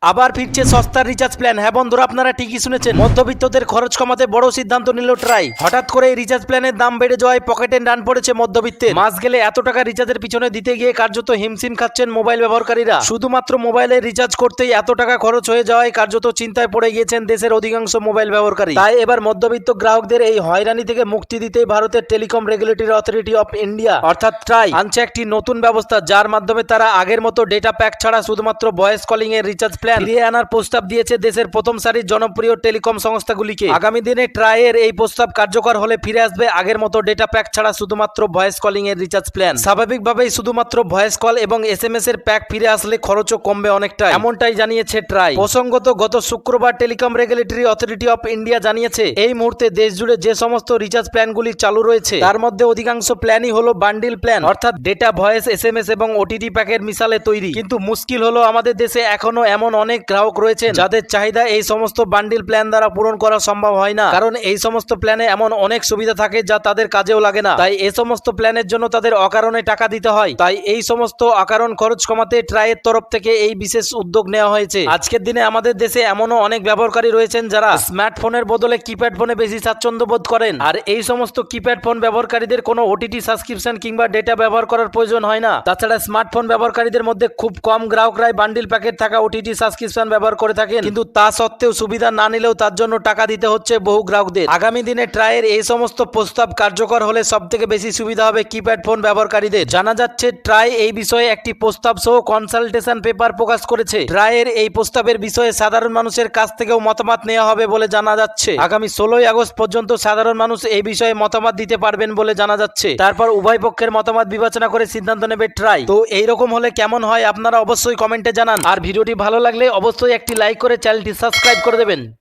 আবার ফিরছে সস্তার রিচার্জ প্ল্যান। হ্যাঁ বন্ধুরা, আপনারা ঠিকই শুনেছেন, মধ্যবিত্তদের খরচ কমাতে বড় সিদ্ধান্ত নিল ট্রাই। হঠাৎ করে এই রিচার্জ প্ল্যানের দাম বেড়ে যাওয়ায় পকেটে টান পড়েছে মধ্যবিত্তের। মাস গেলে এত টাকা রিচার্জের পিছনে দিতে গিয়ে কার্যত হিমশিম খাচ্ছেন মোবাইল ব্যবহারকারীরা। শুধুমাত্র মোবাইলে রিচার্জ করতেই এত টাকা খরচ হয়ে যাওয়ায় কার্যত চিন্তায় পড়ে গিয়েছেন দেশের অধিকাংশ মোবাইল ব্যবহারকারী। তাই এবার মধ্যবিত্ত গ্রাহকদের এই হয়রানি থেকে মুক্তি দিতেই ভারতের telecom regulatory authority of India অর্থাৎ ট্রাই আনছে একটি নতুন ব্যবস্থা, যার মাধ্যমে তারা আগের মতো ডেটা প্যাক ছাড়া শুধুমাত্র ভয়েস কলিং এর রিচার্জ প্ল্যান ফিরিয়ে আনার প্রস্তাব দিয়েছে দেশের প্রথম সারির জনপ্রিয় টেলিকম সংস্থাগুলিকে। আগামী দিনে ট্রাইয়ের এই প্রস্তাব কার্যকর হলে ফিরে আসবে আগের মতো ডেটা প্যাক ছাড়া শুধুমাত্র ভয়েস কলিং এর রিচার্জ প্ল্যান। স্বাভাবিকভাবেই শুধুমাত্র ভয়েস কল এবং এসএমএস এর প্যাক ফিরে আসলে খরচও কমবে অনেকটা, এমনটাই জানিয়েছে ট্রাই। প্রসঙ্গত গত শুক্রবার telecom regulatory authority of India জানিয়েছে, এই মুহূর্তে দেশ জুড়ে যে সমস্ত রিচার্জ প্ল্যানগুলি চালু রয়েছে তার মধ্যে অধিকাংশ প্ল্যানই হলো বান্ডিল প্ল্যান, অর্থাৎ ডেটা, ভয়েস, এসএমএস এবং ওটিটি প্যাকের মিশালে তৈরি। কিন্তু মুশকিল হলো আমাদের দেশে এখনো এমন অনেক গ্রাহক রয়েছেন যাদের চাহিদা এই সমস্ত বান্ডিল প্ল্যান দ্বারা পূরণ করা সম্ভব হয় না, কারণ এই সমস্ত প্ল্যানে এমন অনেক সুবিধা থাকে যা তাদের কাজেও লাগে না। তাই এই সমস্ত প্ল্যানের জন্য তাদের অকারণে টাকা দিতে হয়। তাই এই সমস্ত অকারণ খরচ কমাতে ট্রাইয়ের তরফ থেকে এই বিশেষ উদ্যোগ নেওয়া হয়েছে। আজকের দিনে আমাদের দেশে এমনও অনেক ব্যবহারকারী রয়েছেন যারা স্মার্টফোনের বদলে কিপ্যাড ফোনে বেশি স্বাচ্ছন্দ্য বোধ করেন, আর এই সমস্ত কিপ্যাড ফোন ব্যবহারকারীদের কোনো ওটিটি সাবস্ক্রিপশন কিংবা ডেটা ব্যবহার করার প্রয়োজন হয় না। তাছাড়া স্মার্টফোন ব্যবহারকারীদের মধ্যে খুব কম গ্রাহকরাই বান্ডিল প্যাকেট থাকা ওটিটি সাবস্ক্রিপশন ব্যবহার করে থাকেন, কিন্তু তা সত্ত্বেও সুবিধা না নিলেও তার জন্য টাকা দিতে হচ্ছে বহু গ্রাহকদের। আগামী দিনে ট্রাইয়ের এই সমস্ত প্রস্তাব কার্যকর হলে সবথেকে বেশি সুবিধা হবে কিপ্যাড ফোন ব্যবহারকারীদের। জানা যাচ্ছে ট্রাই এই বিষয়ে একটি প্রস্তাব সহ কনসালটেশন পেপার প্রকাশ করেছে। ট্রাইয়ের এই প্রস্তাবের বিষয়ে সাধারণ মানুষের কাছ থেকেও মতামত নেওয়া হবে বলে জানা যাচ্ছে। আগামী 16ই আগস্ট পর্যন্ত সাধারণ মানুষ এই বিষয়ে মতামত দিতে পারবেন বলে জানা যাচ্ছে। তারপর উভয় পক্ষের মতামত বিবেচনা করে সিদ্ধান্ত নেবে ট্রাই। তো এইরকম হলে কেমন হয় আপনারা অবশ্যই কমেন্টে জানান, আর ভিডিওটি ভালো লাগলে অবশ্যই একটি লাইক করে চ্যানেলটি সাবস্ক্রাইব করে দেবেন।